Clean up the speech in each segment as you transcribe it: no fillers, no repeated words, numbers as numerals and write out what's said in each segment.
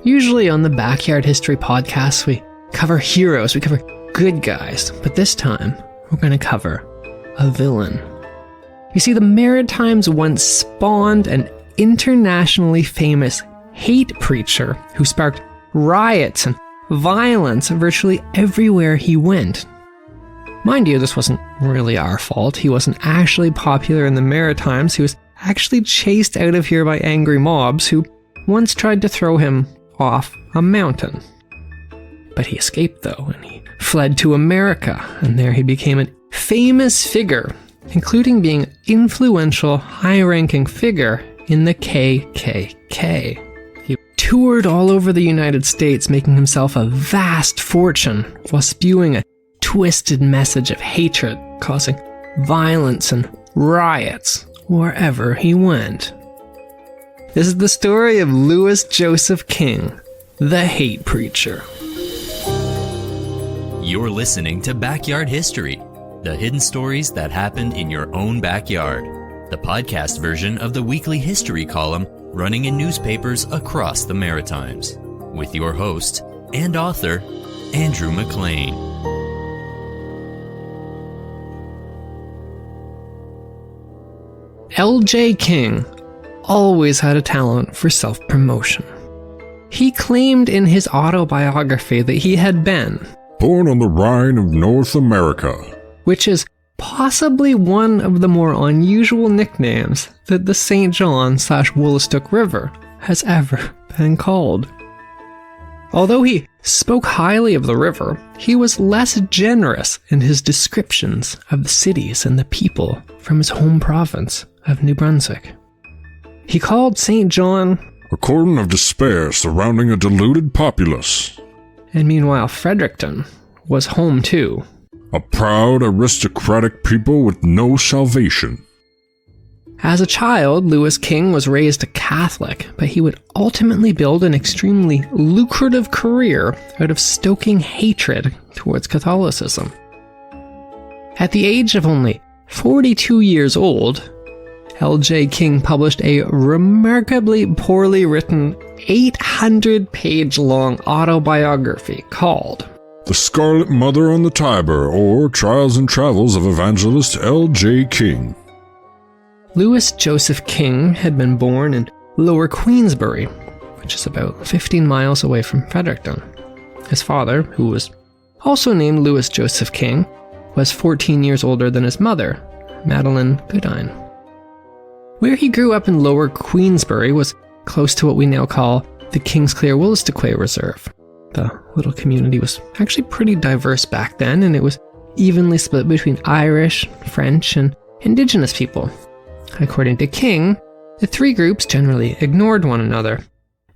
Usually on the Backyard History podcast, we cover heroes, we cover good guys, but this time we're going to cover a villain. You see, the Maritimes once spawned an internationally famous hate preacher who sparked riots and violence virtually everywhere he went. Mind you, this wasn't really our fault. He wasn't actually popular in the Maritimes. He was actually chased out of here by angry mobs who once tried to throw him off a mountain. But he escaped though, and he fled to America, and there he became a famous figure, including being an influential, high-ranking figure in the KKK. He toured all over the United States, making himself a vast fortune while spewing a twisted message of hatred, causing violence and riots wherever he went. This is the story of Louis Joseph King, the hate preacher. You're listening to Backyard History, the hidden stories that happened in your own backyard, the podcast version of the weekly history column running in newspapers across the Maritimes, with your host and author, Andrew McLean. L.J. King always had a talent for self-promotion. He claimed in his autobiography that he had been born on the Rhine of North America, which is possibly one of the more unusual nicknames that the St. John/Woolastook River has ever been called. Although he spoke highly of the river, he was less generous in his descriptions of the cities and the people from his home province of New Brunswick. He called St. John a cordon of despair surrounding a deluded populace, and meanwhile Fredericton was home to a proud aristocratic people with no salvation. As a child, Louis King was raised a Catholic, but he would ultimately build an extremely lucrative career out of stoking hatred towards Catholicism. At the age of only 42 years old, L.J. King published a remarkably poorly written 800-page long autobiography called The Scarlet Mother on the Tiber, or Trials and Travels of Evangelist L.J. King. Louis Joseph King had been born in Lower Queensbury, which is about 15 miles away from Fredericton. His father, who was also named Louis Joseph King, was 14 years older than his mother, Madeline Goodine. Where he grew up in Lower Queensbury was close to what we now call the Kingsclear-Woolastook Reserve. The little community was actually pretty diverse back then, and it was evenly split between Irish, French, and Indigenous people. According to King, the three groups generally ignored one another,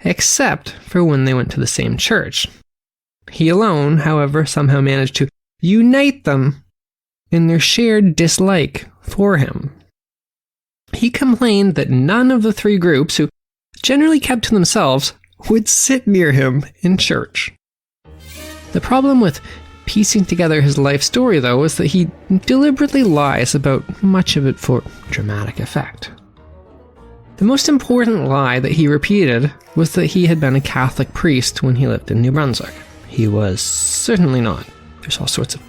except for when they went to the same church. He alone, however, somehow managed to unite them in their shared dislike for him. He complained that none of the three groups, who generally kept to themselves, would sit near him in church. The problem with piecing together his life story, though, is that he deliberately lies about much of it for dramatic effect. The most important lie that he repeated was that he had been a Catholic priest when he lived in New Brunswick. He was certainly not. There's all sorts of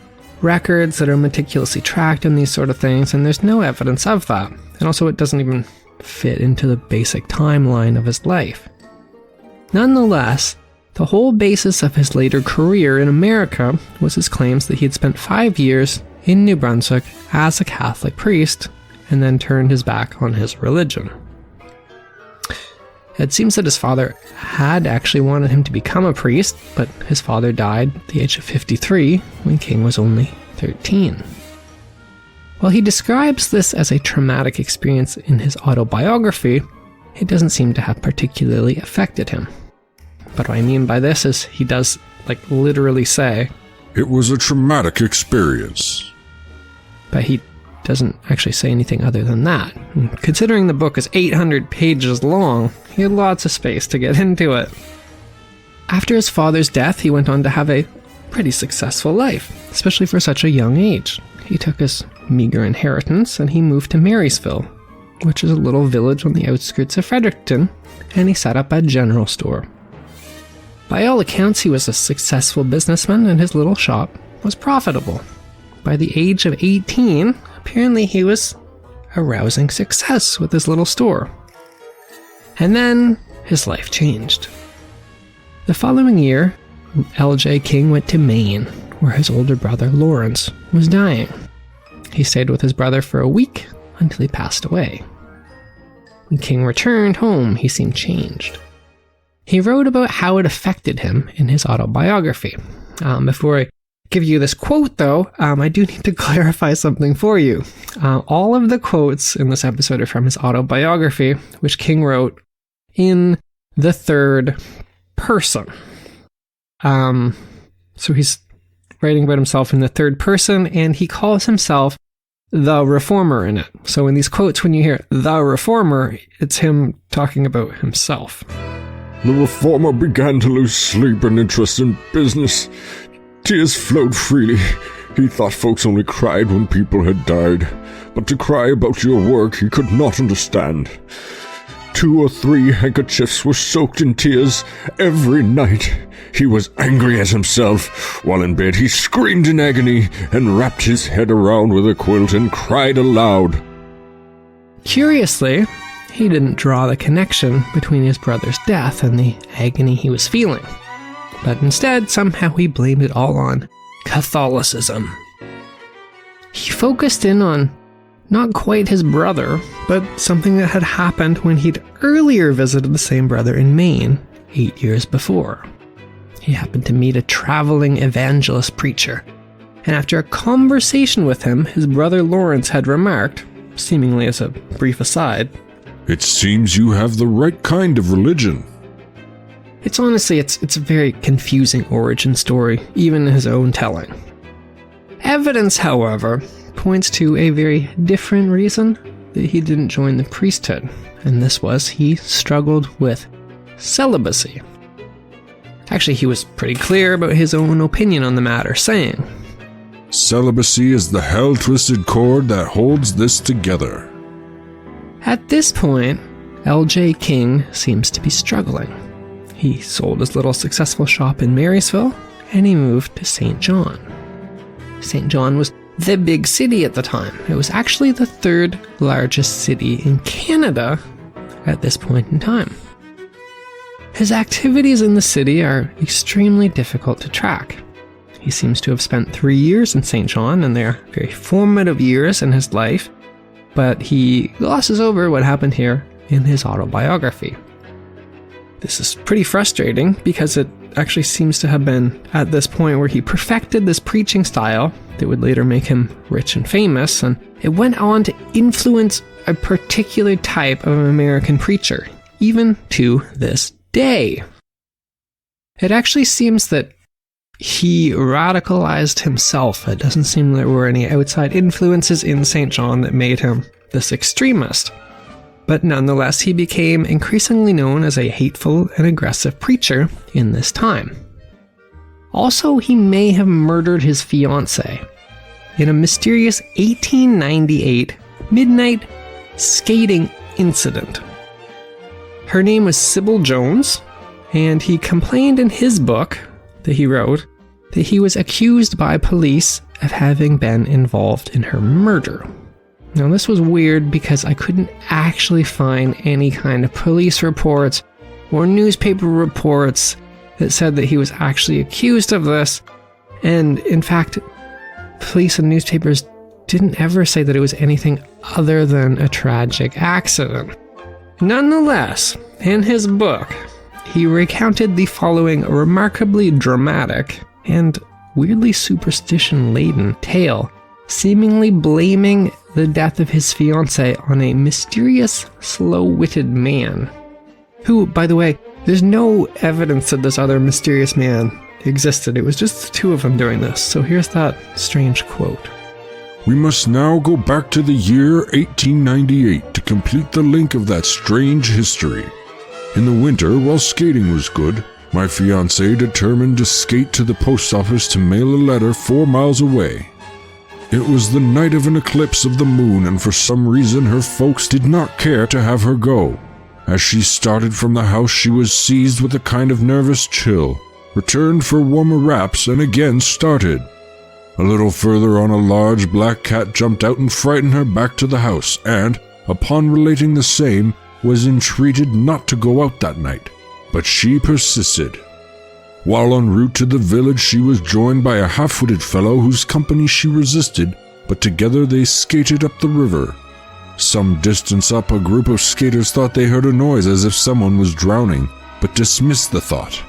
records that are meticulously tracked and these sort of things, and there's no evidence of that. And also it doesn't even fit into the basic timeline of his life. Nonetheless, the whole basis of his later career in America was his claims that he had spent 5 years in New Brunswick as a Catholic priest and then turned his back on his religion. It seems that his father had actually wanted him to become a priest, but his father died at the age of 53 when King was only 13. While he describes this as a traumatic experience in his autobiography, it doesn't seem to have particularly affected him. But what I mean by this is he does, literally say, "It was a traumatic experience." But he doesn't actually say anything other than that. And considering the book is 800 pages long, he had lots of space to get into it. After his father's death, he went on to have a pretty successful life, especially for such a young age. He took his meager inheritance and he moved to Marysville, which is a little village on the outskirts of Fredericton, and he set up a general store. By all accounts, he was a successful businessman and his little shop was profitable. By the age of 18, apparently he was a rousing success with his little store. And then his life changed. The following year, L.J. King went to Maine, where his older brother Lawrence was dying. He stayed with his brother for a week until he passed away. When King returned home, he seemed changed. He wrote about how it affected him in his autobiography. Before I give you this quote, though, I do need to clarify something for you. All of the quotes in this episode are from his autobiography, which King wrote in the third person. So he's writing about himself in the third person, and he calls himself the Reformer in it. So in these quotes, when you hear the Reformer, it's him talking about himself. The Reformer began to lose sleep and interest in business. Tears flowed freely. He thought folks only cried when people had died. But to cry about your work he could not understand. 2 or 3 handkerchiefs were soaked in tears every night. He was angry at himself. While in bed he screamed in agony and wrapped his head around with a quilt and cried aloud. Curiously, he didn't draw the connection between his brother's death and the agony he was feeling. But instead, somehow he blamed it all on Catholicism. He focused in on not quite his brother, but something that had happened when he'd earlier visited the same brother in Maine 8 years before. He happened to meet a traveling evangelist preacher, and after a conversation with him, his brother Lawrence had remarked, seemingly as a brief aside, "It seems you have the right kind of religion." It's a very confusing origin story, even in his own telling. Evidence, however, points to a very different reason that he didn't join the priesthood, and this was he struggled with celibacy. Actually, he was pretty clear about his own opinion on the matter, saying, "Celibacy is the hell-twisted cord that holds this together." At this point, L.J. King seems to be struggling. He sold his little successful shop in Marysville, and he moved to St. John. St. John was the big city at the time. It was actually the 3rd largest city in Canada at this point in time. His activities in the city are extremely difficult to track. He seems to have spent 3 years in St. John, and they're very formative years in his life, but he glosses over what happened here in his autobiography. This is pretty frustrating because it actually seems to have been at this point where he perfected this preaching style that would later make him rich and famous, and it went on to influence a particular type of American preacher, even to this day. It actually seems that he radicalized himself. It doesn't seem there were any outside influences in St. John that made him this extremist. But nonetheless, he became increasingly known as a hateful and aggressive preacher in this time. Also, he may have murdered his fiancée in a mysterious 1898 midnight skating incident. Her name was Sybil Jones, and he complained in his book that he wrote that he was accused by police of having been involved in her murder. Now, this was weird because I couldn't actually find any kind of police reports or newspaper reports that said that he was actually accused of this. And in fact, police and newspapers didn't ever say that it was anything other than a tragic accident. Nonetheless, in his book, he recounted the following remarkably dramatic and weirdly superstition-laden tale, seemingly blaming the death of his fiancée on a mysterious, slow-witted man. Who, by the way, there's no evidence that this other mysterious man existed. It was just the 2 of them doing this. So here's that strange quote. "We must now go back to the year 1898 to complete the link of that strange history. In the winter, while skating was good, my fiancée determined to skate to the post office to mail a letter 4 miles away. It was the night of an eclipse of the moon, and for some reason her folks did not care to have her go. As she started from the house, she was seized with a kind of nervous chill, returned for warmer wraps, and again started. A little further on, a large black cat jumped out and frightened her back to the house, and, upon relating the same, was entreated not to go out that night, but she persisted. While en route to the village, she was joined by a half-witted fellow whose company she resisted, but together they skated up the river. Some distance up, a group of skaters thought they heard a noise as if someone was drowning, but dismissed the thought.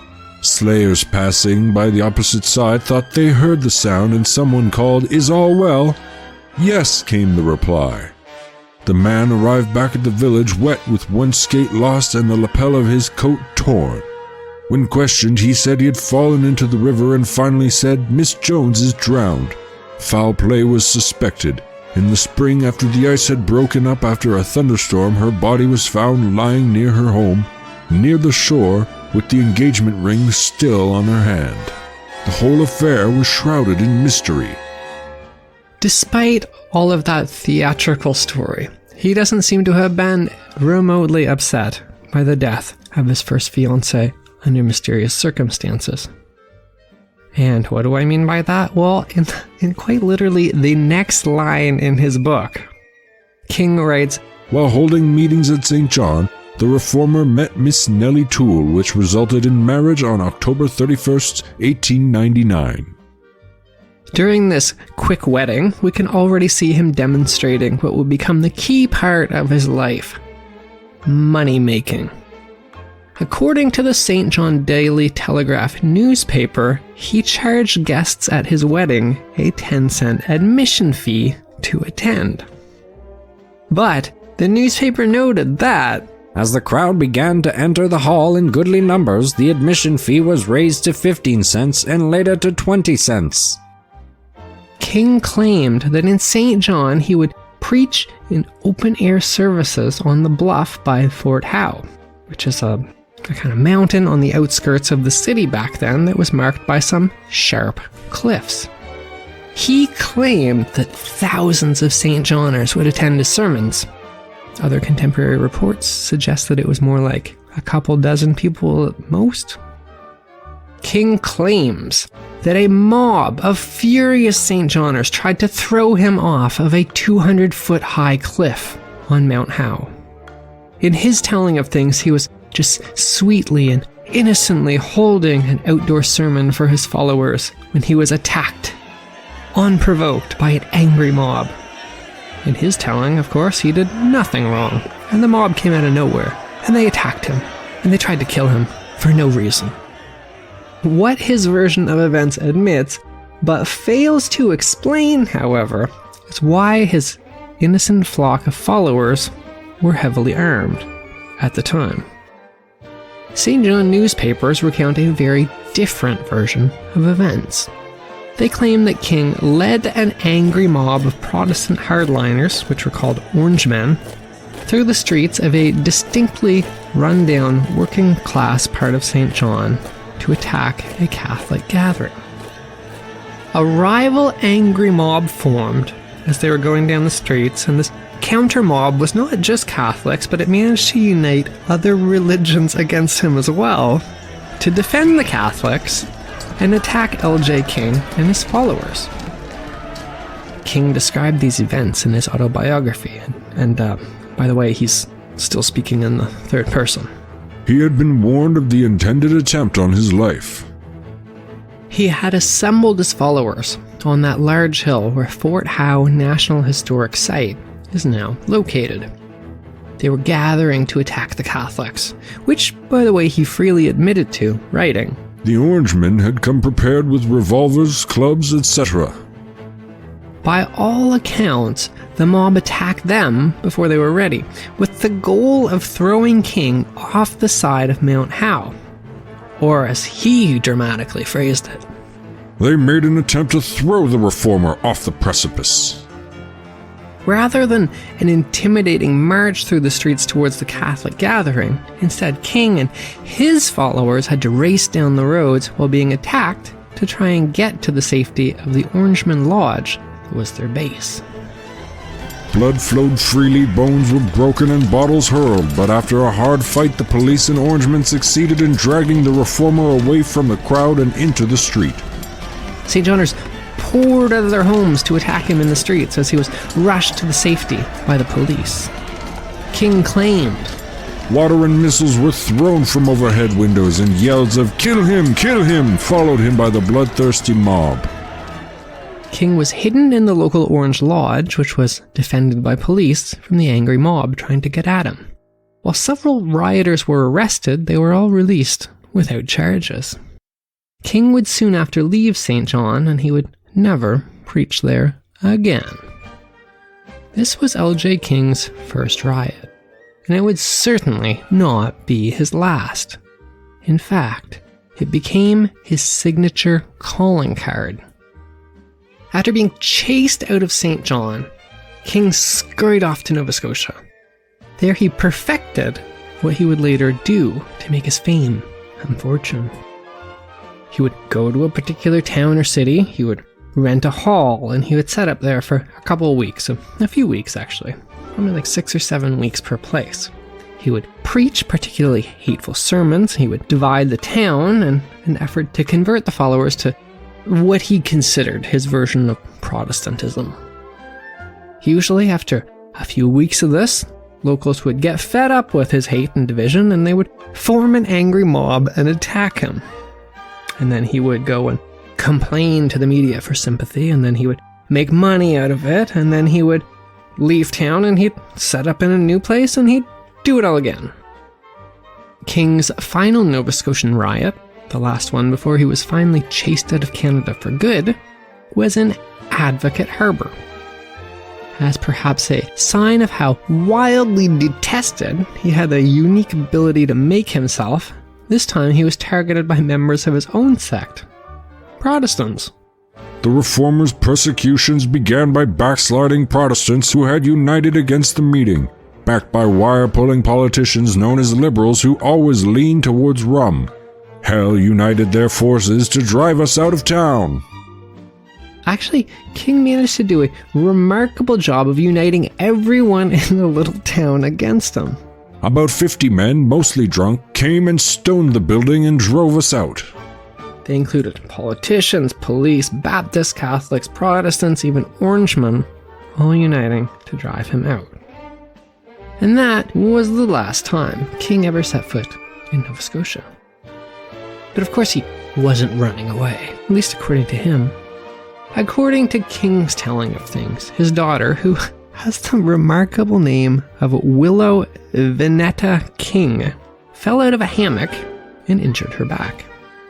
Slayers passing by the opposite side thought they heard the sound, and someone called, "Is all well?" "Yes," came the reply. The man arrived back at the village wet, with one skate lost and the lapel of his coat torn. When questioned, he said he had fallen into the river and finally said, "Miss Jones is drowned." Foul play was suspected. In the spring, after the ice had broken up after a thunderstorm, her body was found lying near her home, near the shore, with the engagement ring still on her hand. The whole affair was shrouded in mystery. Despite all of that theatrical story, he doesn't seem to have been remotely upset by the death of his first fiancée under mysterious circumstances. And what do I mean by that? Well, in quite literally the next line in his book, King writes, "While holding meetings at St. John, the reformer met Miss Nellie Toole, which resulted in marriage on October 31st, 1899. During this quick wedding, we can already see him demonstrating what would become the key part of his life: money-making. According to the St. John Daily Telegraph newspaper, he charged guests at his wedding a 10-cent admission fee to attend. But the newspaper noted that, as the crowd began to enter the hall in goodly numbers, the admission fee was raised to 15 cents and later to 20 cents. King claimed that in St. John he would preach in open-air services on the bluff by Fort Howe, which is a kind of mountain on the outskirts of the city back then that was marked by some sharp cliffs. He claimed that thousands of St. Johners would attend his sermons. Other contemporary reports suggest that it was more like a couple dozen people at most. King claims that a mob of furious St. Johners tried to throw him off of a 200-foot-high cliff on Mount Howe. In his telling of things, he was just sweetly and innocently holding an outdoor sermon for his followers when he was attacked, unprovoked, by an angry mob. In his telling, of course, he did nothing wrong, and the mob came out of nowhere, and they attacked him, and they tried to kill him for no reason. What his version of events admits, but fails to explain, however, is why his innocent flock of followers were heavily armed at the time. St. John newspapers recount a very different version of events. They claim that King led an angry mob of Protestant hardliners, which were called Orangemen, through the streets of a distinctly run-down working-class part of St. John to attack a Catholic gathering. A rival angry mob formed as they were going down the streets, and this counter-mob was not just Catholics, but it managed to unite other religions against him as well to defend the Catholics and attack L.J. King and his followers. King described these events in his autobiography, and by the way, he's still speaking in the third person. He had been warned of the intended attempt on his life. He had assembled his followers on that large hill where Fort Howe National Historic Site is now located. They were gathering to attack the Catholics, which, by the way, he freely admitted to, writing, The Orangemen had come prepared with revolvers, clubs, etc. By all accounts, the mob attacked them before they were ready, with the goal of throwing King off the side of Mount Howe, or as he dramatically phrased it, They made an attempt to throw the reformer off the precipice. Rather than an intimidating march through the streets towards the Catholic gathering, instead King and his followers had to race down the roads while being attacked to try and get to the safety of the Orangeman Lodge that was their base. Blood flowed freely, bones were broken, and bottles hurled, but after a hard fight, the police and Orangemen succeeded in dragging the reformer away from the crowd and into the street. St. Johners poured out of their homes to attack him in the streets as he was rushed to the safety by the police. King claimed. Water and missiles were thrown from overhead windows, and yells of "Kill him! Kill him!" followed him by the bloodthirsty mob. King was hidden in the local Orange Lodge, which was defended by police from the angry mob trying to get at him. While several rioters were arrested, they were all released without charges. King would soon after leave St. John, and he would never preach there again. This was L.J. King's first riot, and it would certainly not be his last. In fact, it became his signature calling card. After being chased out of St. John, King scurried off to Nova Scotia. There he perfected what he would later do to make his fame and fortune. He would go to a particular town or city, he would rent a hall, and he would set up there for a couple of weeks, a few weeks actually, probably like 6 or 7 weeks per place. He would preach particularly hateful sermons, he would divide the town in an effort to convert the followers to what he considered his version of Protestantism. Usually after a few weeks of this, locals would get fed up with his hate and division, and they would form an angry mob and attack him. And then he would go and complain to the media for sympathy, and then he would make money out of it, and then he would leave town and he'd set up in a new place and he'd do it all again. King's final Nova Scotian riot, the last one before he was finally chased out of Canada for good, was in Advocate Harbour. As perhaps a sign of how wildly detested he had the unique ability to make himself, this time he was targeted by members of his own sect, Protestants. The Reformers' persecutions began by backsliding Protestants who had united against the meeting, backed by wire-pulling politicians known as liberals who always leaned towards rum. Hell united their forces to drive us out of town. Actually, King managed to do a remarkable job of uniting everyone in the little town against him. About 50 men, mostly drunk, came and stoned the building and drove us out. They included politicians, police, Baptists, Catholics, Protestants, even Orangemen, all uniting to drive him out. And that was the last time King ever set foot in Nova Scotia. But of course he wasn't running away, at least according to him. According to King's telling of things, his daughter, who has the remarkable name of Willow Vinetta King, fell out of a hammock and injured her back.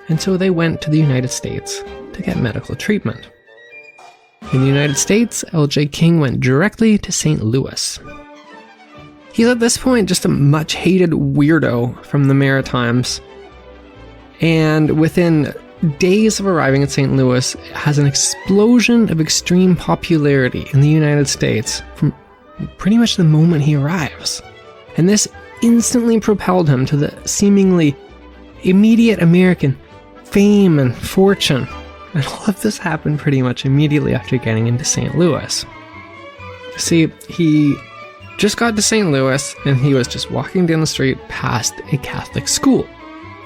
And so they went to the United States to get medical treatment. In the United States, L.J. King went directly to St. Louis. He's at this point just a much hated weirdo from the Maritimes, and within days of arriving at St. Louis, has an explosion of extreme popularity in the United States from pretty much the moment he arrives. And this instantly propelled him to the seemingly immediate American fame and fortune. And all of this happened pretty much immediately after getting into St. Louis. See, he just got to St. Louis and he was just walking down the street past a Catholic school.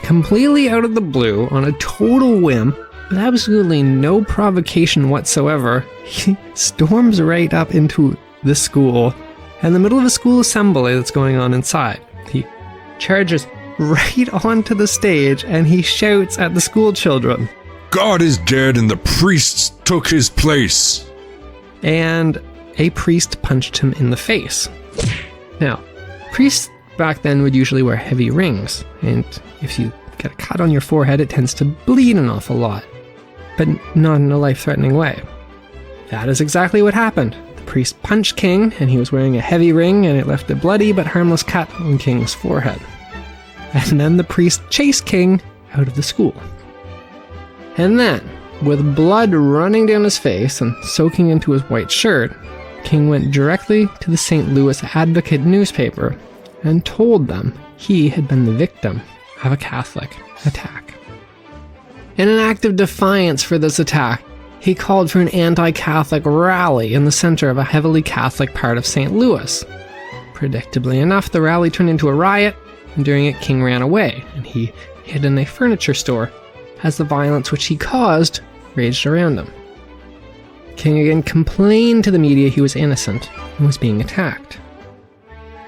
Completely out of the blue, on a total whim, with absolutely no provocation whatsoever, he storms right up into the school, in the middle of a school assembly that's going on inside. He charges right onto the stage and he shouts at the school children, "God is dead and the priests took his place." And a priest punched him in the face. Now, priests back then would usually wear heavy rings, and if you get a cut on your forehead, it tends to bleed an awful lot, but not in a life-threatening way. That is exactly what happened. The priest punched King, and he was wearing a heavy ring, and it left a bloody but harmless cut on King's forehead. And then the priest chased King out of the school. And then, with blood running down his face and soaking into his white shirt, King went directly to the St. Louis Advocate newspaper and told them he had been the victim of a Catholic attack. In an act of defiance for this attack, he called for an anti-Catholic rally in the center of a heavily Catholic part of St. Louis. Predictably enough, the rally turned into a riot, and during it, King ran away, and he hid in a furniture store as the violence which he caused raged around him. King again complained to the media he was innocent and was being attacked.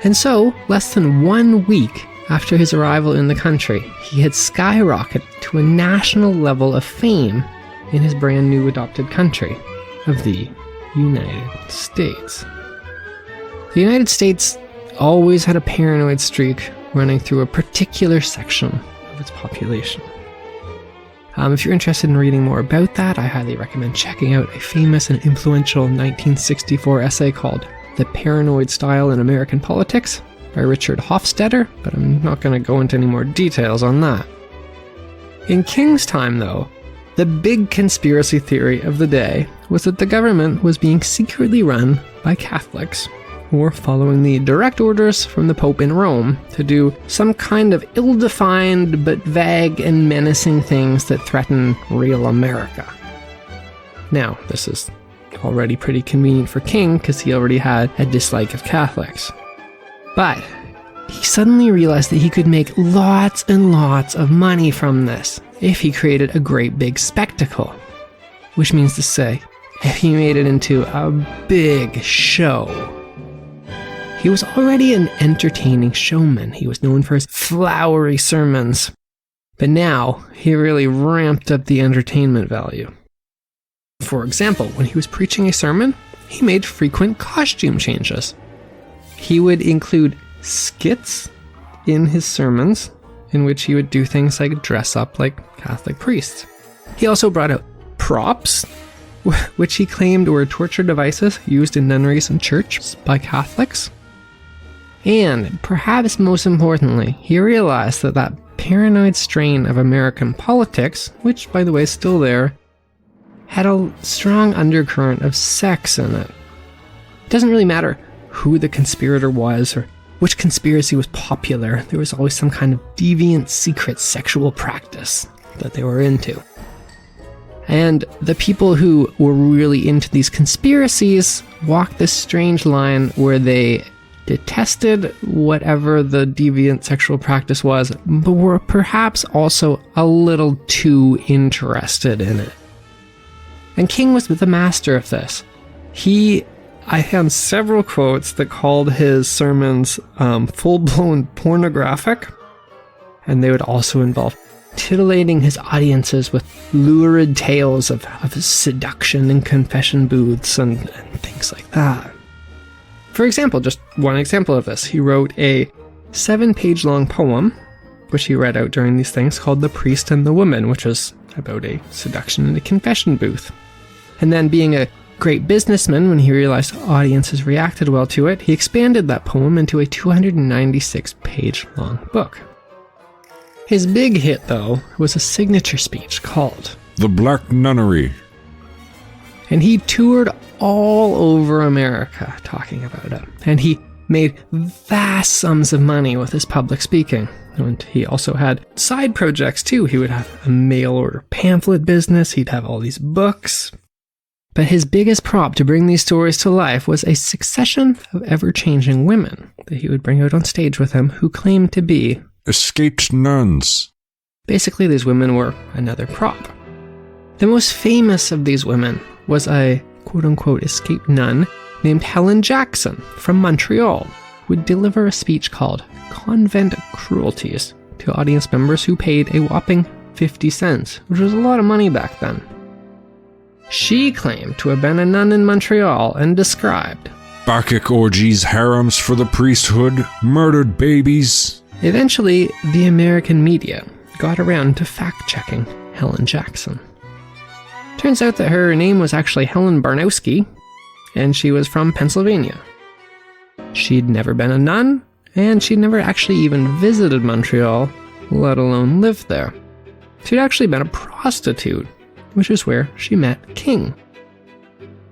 And so, less than 1 week after his arrival in the country, he had skyrocketed to a national level of fame in his brand new adopted country of the United States. The United States always had a paranoid streak running through a particular section of its population. If you're interested in reading more about that, I highly recommend checking out a famous and influential 1964 essay called The Paranoid Style in American Politics by Richard Hofstadter, but I'm not going to go into any more details on that. In King's time, though, the big conspiracy theory of the day was that the government was being secretly run by Catholics who were following the direct orders from the Pope in Rome to do some kind of ill-defined but vague and menacing things that threaten real America. Now, this is already pretty convenient for King because he already had a dislike of Catholics. But he suddenly realized that he could make lots and lots of money from this if he created a great big spectacle. Which means to say, if he made it into a big show. He was already an entertaining showman. He was known for his flowery sermons. But now, he really ramped up the entertainment value. For example, when he was preaching a sermon, he made frequent costume changes. He would include skits in his sermons in which he would do things like dress up like Catholic priests. He also brought out props, which he claimed were torture devices used in nunneries and churches by Catholics. And perhaps most importantly, he realized that that paranoid strain of American politics, which by the way is still there, had a strong undercurrent of sex in it. It doesn't really matter who the conspirator was or which conspiracy was popular, there was always some kind of deviant secret sexual practice that they were into. And the people who were really into these conspiracies walked this strange line where they detested whatever the deviant sexual practice was, but were perhaps also a little too interested in it. And King was the master of this. I found several quotes that called his sermons full-blown pornographic, and they would also involve titillating his audiences with lurid tales of seduction and confession booths and things like that. For example, just one example of this, he wrote a 7-page long poem, which he read out during these things, called The Priest and the Woman, which was about a seduction in a confession booth. And then being a great businessman, when he realized audiences reacted well to it, he expanded that poem into a 296-page long book. His big hit, though, was a signature speech called The Black Nunnery. And he toured all over America talking about it. And he made vast sums of money with his public speaking. And he also had side projects too. He would have a mail order pamphlet business. He'd have all these books. But his biggest prop to bring these stories to life was a succession of ever-changing women that he would bring out on stage with him who claimed to be escaped nuns. Basically, these women were another prop. The most famous of these women was a quote-unquote escaped nun named Helen Jackson from Montreal, who would deliver a speech called Convent Cruelties to audience members who paid a whopping 50 cents, which was a lot of money back then. She claimed to have been a nun in Montreal and described Bacchic orgies, harems for the priesthood, murdered babies. Eventually, the American media got around to fact-checking Helen Jackson. Turns out that her name was actually Helen Barnowski, and she was from Pennsylvania. She'd never been a nun, and she'd never actually even visited Montreal, let alone lived there. She'd actually been a prostitute, which is where she met King.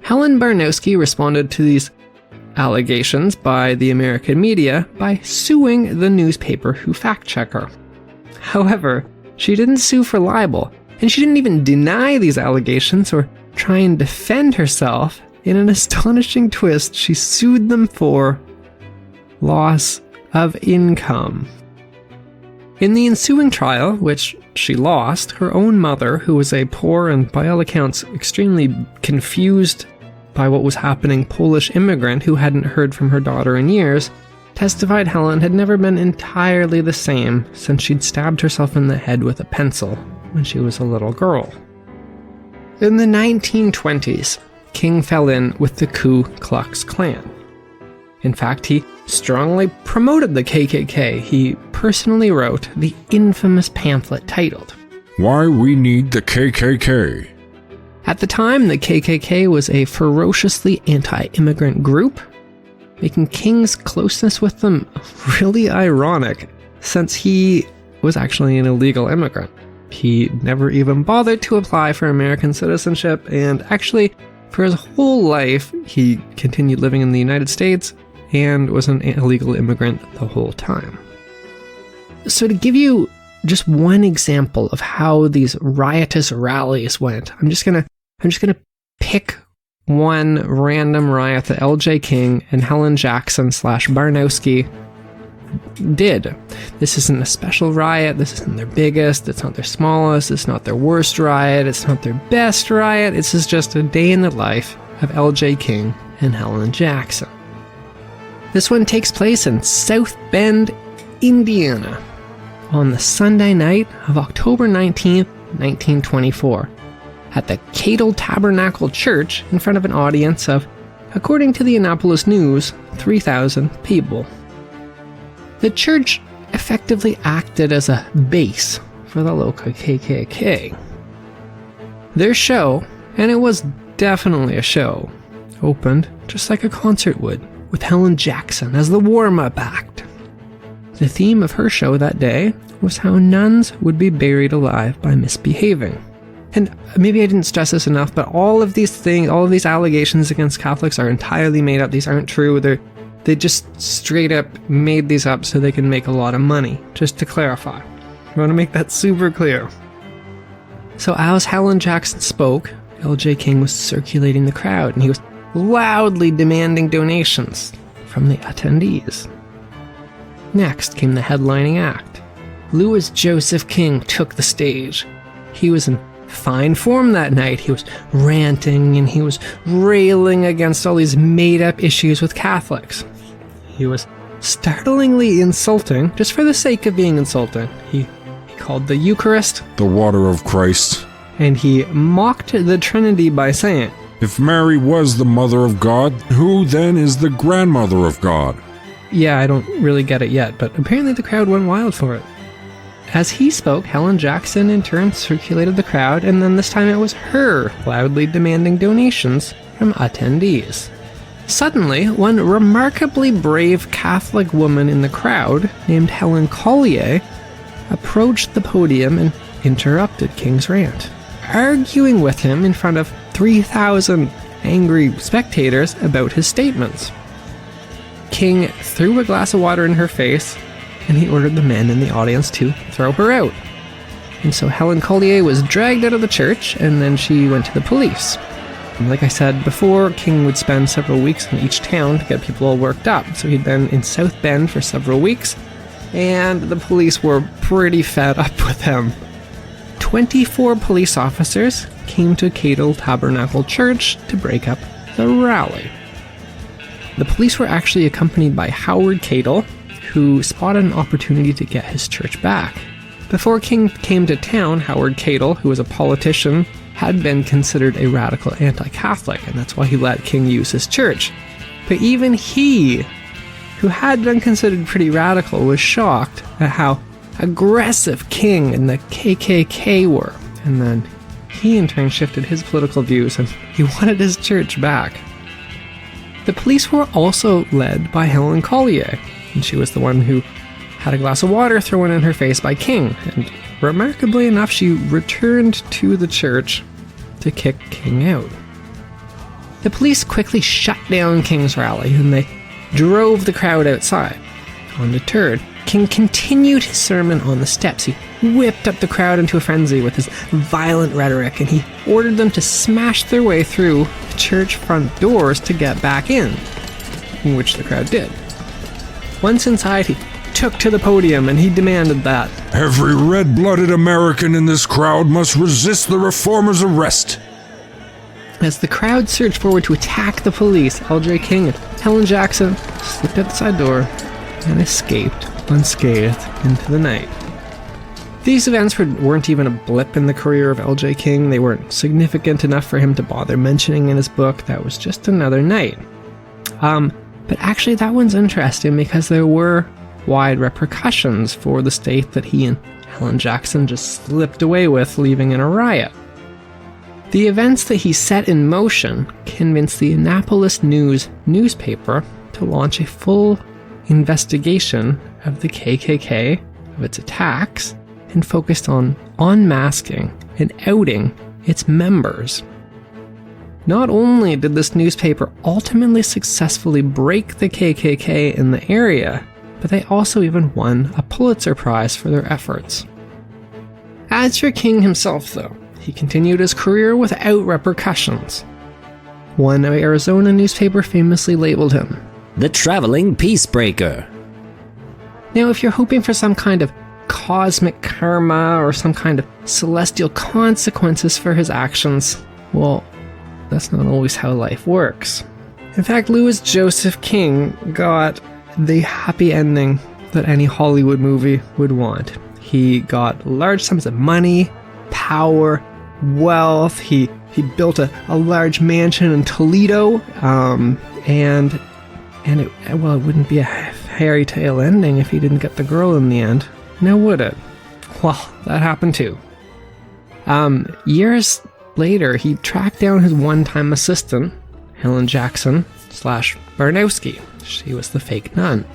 Helen Barnowski responded to these allegations by the American media by suing the newspaper who fact-checked her. However, she didn't sue for libel, and she didn't even deny these allegations or try and defend herself, in an astonishing twist, she sued them for loss of income. In the ensuing trial, which she lost, her own mother, who was a poor and by all accounts extremely confused by what was happening Polish immigrant who hadn't heard from her daughter in years, testified Helen had never been entirely the same since she'd stabbed herself in the head with a pencil when she was a little girl. In the 1920s, King fell in with the Ku Klux Klan. In fact, he strongly promoted the KKK. He personally wrote the infamous pamphlet titled, Why We Need the KKK. At the time, the KKK was a ferociously anti-immigrant group, making King's closeness with them really ironic, since he was actually an illegal immigrant. He never even bothered to apply for American citizenship, and actually, for his whole life, he continued living in the United States and was an illegal immigrant the whole time. So to give you just one example of how these riotous rallies went, I'm just gonna pick one random riot that L.J. King and Helen Jackson / Barnowski did. This isn't a special riot, this isn't their biggest, it's not their smallest, it's not their worst riot, it's not their best riot, this is just a day in the life of L.J. King and Helen Jackson. This one takes place in South Bend, Indiana, on the Sunday night of October 19th, 1924, at the Cadle Tabernacle Church in front of an audience of, according to the Annapolis News, 3,000 people. The church effectively acted as a base for the local KKK. Their show, and it was definitely a show, opened just like a concert would, with Helen Jackson as the warm-up act. The theme of her show that day was how nuns would be buried alive by misbehaving. And maybe I didn't stress this enough, but all of these things, all of these allegations against Catholics are entirely made up. These aren't true. They just straight up made these up so they can make a lot of money, just to clarify. I want to make that super clear. So as Helen Jackson spoke, L.J. King was circulating the crowd, and he was loudly demanding donations from the attendees. Next came the headlining act. Louis Joseph King took the stage. He was in fine form that night. He was ranting and he was railing against all these made-up issues with Catholics. He was startlingly insulting, just for the sake of being insulting. He called the Eucharist The water of Christ. and he mocked the Trinity by saying, If Mary was the mother of God, who then is the grandmother of God? Yeah, I don't really get it yet, but apparently the crowd went wild for it. As he spoke, Helen Jackson in turn circulated the crowd, and then this time it was her loudly demanding donations from attendees. Suddenly, one remarkably brave Catholic woman in the crowd, named Helen Collier, approached the podium and interrupted King's rant, arguing with him in front of 3,000 angry spectators about his statements. King threw a glass of water in her face, and he ordered the men in the audience to throw her out. And so Helen Collier was dragged out of the church, and then she went to the police. And like I said before, King would spend several weeks in each town to get people all worked up. So he'd been in South Bend for several weeks, and the police were pretty fed up with him. 24 police officers came to Cadle Tabernacle Church to break up the rally. The police were actually accompanied by Howard Cadle, who spotted an opportunity to get his church back. Before King came to town, Howard Cadle, who was a politician, had been considered a radical anti-Catholic, and that's why he let King use his church. But even he, who had been considered pretty radical, was shocked at how aggressive King and the KKK were. And then he in turn shifted his political views, and he wanted his church back. The police were also led by Helen Collier, and she was the one who had a glass of water thrown in her face by King, and remarkably enough, she returned to the church to kick King out. The police quickly shut down King's rally, and they drove the crowd outside. Undeterred, King continued his sermon on the steps. He whipped up the crowd into a frenzy with his violent rhetoric, and he ordered them to smash their way through the church front doors to get back in, which the crowd did. Once inside, he took to the podium and he demanded that Every red-blooded American in this crowd must resist the reformers' arrest. As the crowd surged forward to attack the police, L.J. King and Helen Jackson slipped out the side door and escaped unscathed into the night. These events weren't even a blip in the career of L.J. King. They weren't significant enough for him to bother mentioning in his book. That was just another night. But actually that one's interesting because there were wide repercussions for the state that he and Helen Jackson just slipped away with, leaving in a riot. The events that he set in motion convinced the Annapolis News newspaper to launch a full investigation of the KKK, of its attacks, and focused on unmasking and outing its members. Not only did this newspaper ultimately successfully break the KKK in the area, but they also even won a Pulitzer Prize for their efforts. As for King himself, though, he continued his career without repercussions. One Arizona newspaper famously labeled him the traveling peacebreaker. Now, if you're hoping for some kind of cosmic karma or some kind of celestial consequences for his actions, well, that's not always how life works. In fact, Louis Joseph King got the happy ending that any Hollywood movie would want. He got large sums of money, power, wealth. He built a large mansion in Toledo, and it wouldn't be a fairy tale ending if he didn't get the girl in the end. Now would it? Well, that happened too. Years later, he tracked down his one-time assistant, Helen Jackson / Barnowski. She was the fake nun.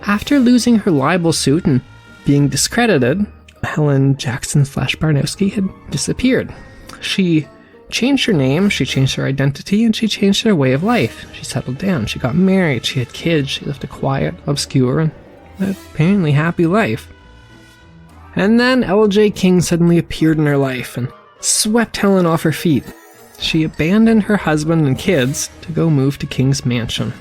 After losing her libel suit and being discredited, Helen Jackson / Barnowski had disappeared. She changed her name, she changed her identity, and she changed her way of life. She settled down, she got married, she had kids, she lived a quiet, obscure, and apparently happy life. And then L.J. King suddenly appeared in her life and swept Helen off her feet. She abandoned her husband and kids to go move to King's mansion.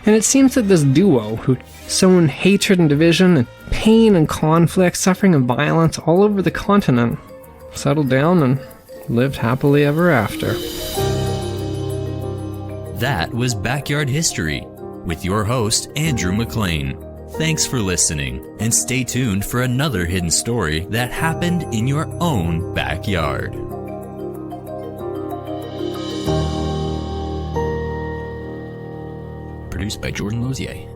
And it seems that this duo, who'd sown hatred and division and pain and conflict, suffering and violence all over the continent, settled down and lived happily ever after. That was Backyard History with your host, Andrew McLean. Thanks for listening, and stay tuned for another hidden story that happened in your own backyard. Produced by Jordan Lozier.